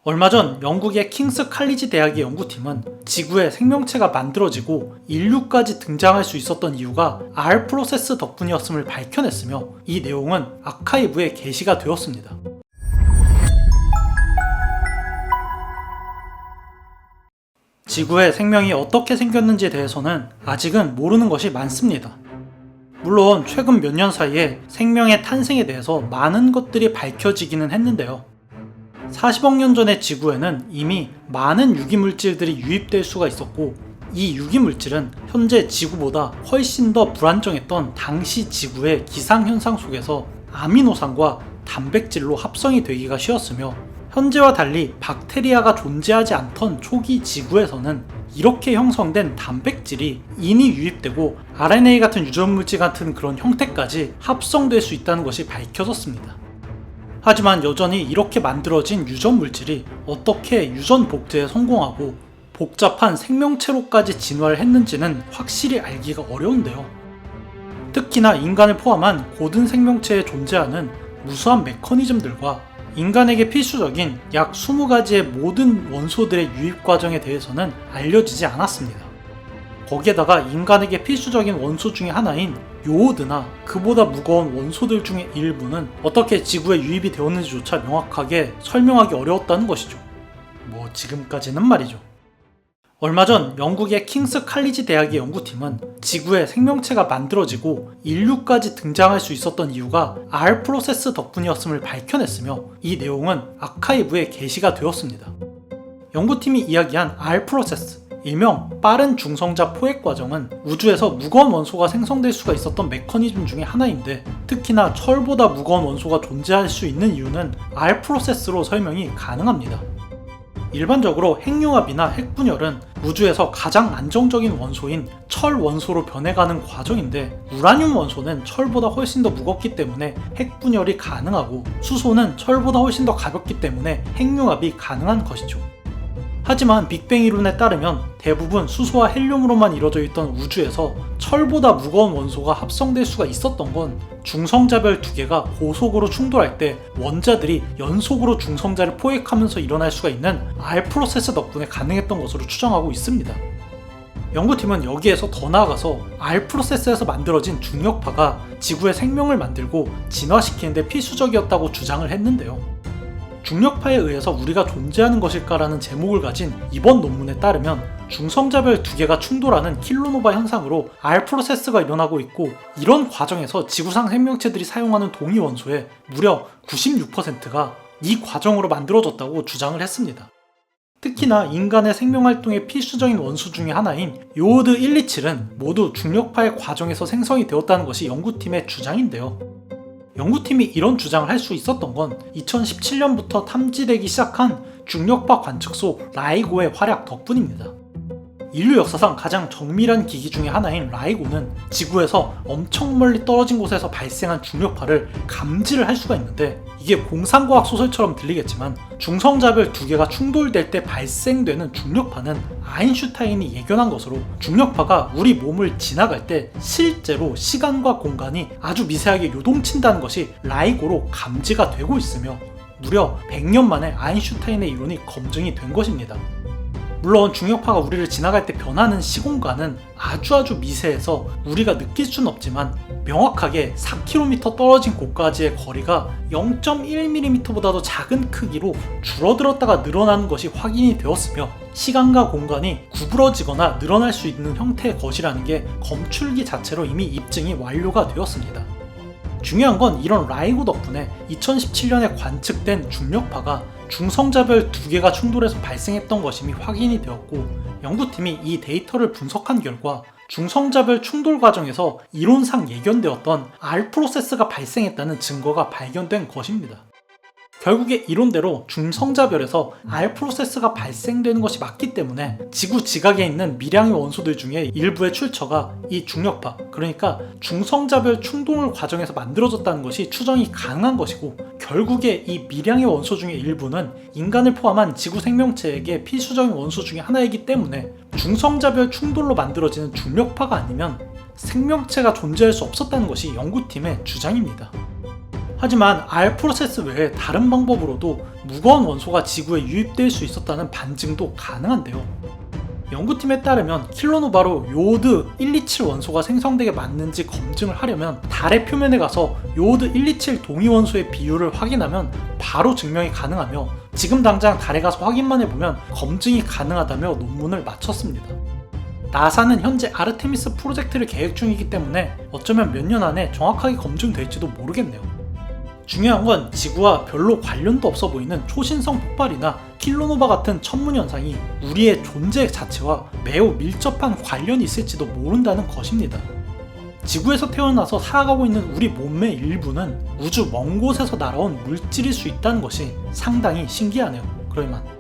얼마 전 영국의 킹스 칼리지 대학의 연구팀은 지구에 생명체가 만들어지고 인류까지 등장할 수 있었던 이유가 R 프로세스 덕분이었음을 밝혀냈으며 이 내용은 아카이브에 게시가 되었습니다. 지구에 생명이 어떻게 생겼는지에 대해서는 아직은 모르는 것이 많습니다. 물론 최근 몇 년 사이에 생명의 탄생에 대해서 많은 것들이 밝혀지기는 했는데요. 40억 년 전의 지구에는 이미 많은 유기물질들이 유입될 수가 있었고, 이 유기물질은 현재 지구보다 훨씬 더 불안정했던 당시 지구의 기상현상 속에서 아미노산과 단백질로 합성이 되기가 쉬웠으며, 현재와 달리 박테리아가 존재하지 않던 초기 지구에서는 이렇게 형성된 단백질이 인이 유입되고 RNA 같은 유전물질 같은 그런 형태까지 합성될 수 있다는 것이 밝혀졌습니다. 하지만 여전히 이렇게 만들어진 유전물질이 어떻게 유전 복제에 성공하고 복잡한 생명체로까지 진화를 했는지는 확실히 알기가 어려운데요. 특히나 인간을 포함한 고든 생명체에 존재하는 무수한 메커니즘들과 인간에게 필수적인 약 20가지의 모든 원소들의 유입 과정에 대해서는 알려지지 않았습니다. 거기에다가 인간에게 필수적인 원소 중에 하나인 요오드나 그보다 무거운 원소들 중에 일부는 어떻게 지구에 유입이 되었는지조차 명확하게 설명하기 어려웠다는 것이죠. 지금까지는 말이죠. 얼마 전 영국의 킹스 칼리지 대학의 연구팀은 지구에 생명체가 만들어지고 인류까지 등장할 수 있었던 이유가 R 프로세스 덕분이었음을 밝혀냈으며 이 내용은 아카이브에 게시가 되었습니다. 연구팀이 이야기한 R 프로세스, 일명 빠른 중성자 포획 과정은 우주에서 무거운 원소가 생성될 수가 있었던 메커니즘 중에 하나인데, 특히나 철보다 무거운 원소가 존재할 수 있는 이유는 R 프로세스로 설명이 가능합니다. 일반적으로 핵융합이나 핵분열은 우주에서 가장 안정적인 원소인 철 원소로 변해가는 과정인데, 우라늄 원소는 철보다 훨씬 더 무겁기 때문에 핵분열이 가능하고, 수소는 철보다 훨씬 더 가볍기 때문에 핵융합이 가능한 것이죠. 하지만 빅뱅 이론에 따르면 대부분 수소와 헬륨으로만 이루어져 있던 우주에서 철보다 무거운 원소가 합성될 수가 있었던 건 중성자별 두 개가 고속으로 충돌할 때 원자들이 연속으로 중성자를 포획하면서 일어날 수가 있는 R 프로세스 덕분에 가능했던 것으로 추정하고 있습니다. 연구팀은 여기에서 더 나아가서 R 프로세스에서 만들어진 중력파가 지구의 생명을 만들고 진화시키는 데 필수적이었다고 주장을 했는데요. 중력파에 의해서 우리가 존재하는 것일까라는 제목을 가진 이번 논문에 따르면 중성자별 두 개가 충돌하는 킬로노바 현상으로 R 프로세스가 일어나고 있고, 이런 과정에서 지구상 생명체들이 사용하는 동위 원소의 무려 96%가 이 과정으로 만들어졌다고 주장을 했습니다. 특히나 인간의 생명활동에 필수적인 원소 중에 하나인 요오드 127은 모두 중력파의 과정에서 생성이 되었다는 것이 연구팀의 주장인데요. 연구팀이 이런 주장을 할 수 있었던 건 2017년부터 탐지되기 시작한 중력파 관측소 라이고의 활약 덕분입니다. 인류 역사상 가장 정밀한 기기 중에 하나인 라이고는 지구에서 엄청 멀리 떨어진 곳에서 발생한 중력파를 감지를 할 수가 있는데, 이게 공상과학 소설처럼 들리겠지만 중성자별 두 개가 충돌될 때 발생되는 중력파는 아인슈타인이 예견한 것으로, 중력파가 우리 몸을 지나갈 때 실제로 시간과 공간이 아주 미세하게 요동친다는 것이 라이고로 감지가 되고 있으며, 무려 100년 만에 아인슈타인의 이론이 검증이 된 것입니다. 물론 중력파가 우리를 지나갈 때 변하는 시공간은 아주 미세해서 우리가 느낄 수는 없지만, 명확하게 4km 떨어진 곳까지의 거리가 0.1mm보다도 작은 크기로 줄어들었다가 늘어나는 것이 확인이 되었으며, 시간과 공간이 구부러지거나 늘어날 수 있는 형태의 것이라는 게 검출기 자체로 이미 입증이 완료가 되었습니다. 중요한 건 이런 라이고 덕분에 2017년에 관측된 중력파가 중성자별 두 개가 충돌해서 발생했던 것임이 확인이 되었고, 연구팀이 이 데이터를 분석한 결과 중성자별 충돌 과정에서 이론상 예견되었던 R 프로세스가 발생했다는 증거가 발견된 것입니다. 결국에 이론대로 중성자별에서 R 프로세스가 발생되는 것이 맞기 때문에 지구 지각에 있는 미량의 원소들 중에 일부의 출처가 이 중력파, 그러니까 중성자별 충돌 과정에서 만들어졌다는 것이 추정이 가능한 것이고, 결국에 이 미량의 원소 중에 일부는 인간을 포함한 지구 생명체에게 필수적인 원소 중에 하나이기 때문에 중성자별 충돌로 만들어지는 중력파가 아니면 생명체가 존재할 수 없었다는 것이 연구팀의 주장입니다. 하지만 R 프로세스 외에 다른 방법으로도 무거운 원소가 지구에 유입될 수 있었다는 반증도 가능한데요. 연구팀에 따르면 킬로노바로 요오드 127 원소가 생성되게 맞는지 검증을 하려면 달의 표면에 가서 요오드 127 동위 원소의 비율을 확인하면 바로 증명이 가능하며 지금 당장 달에 가서 확인만 해보면 검증이 가능하다며 논문을 마쳤습니다. 나사는 현재 아르테미스 프로젝트를 계획 중이기 때문에 어쩌면 몇 년 안에 정확하게 검증될지도 모르겠네요. 중요한 건 지구와 별로 관련도 없어 보이는 초신성 폭발이나 킬로노바 같은 천문현상이 우리의 존재 자체와 매우 밀접한 관련이 있을지도 모른다는 것입니다. 지구에서 태어나서 살아가고 있는 우리 몸의 일부는 우주 먼 곳에서 날아온 물질일 수 있다는 것이 상당히 신기하네요. 그럴 만.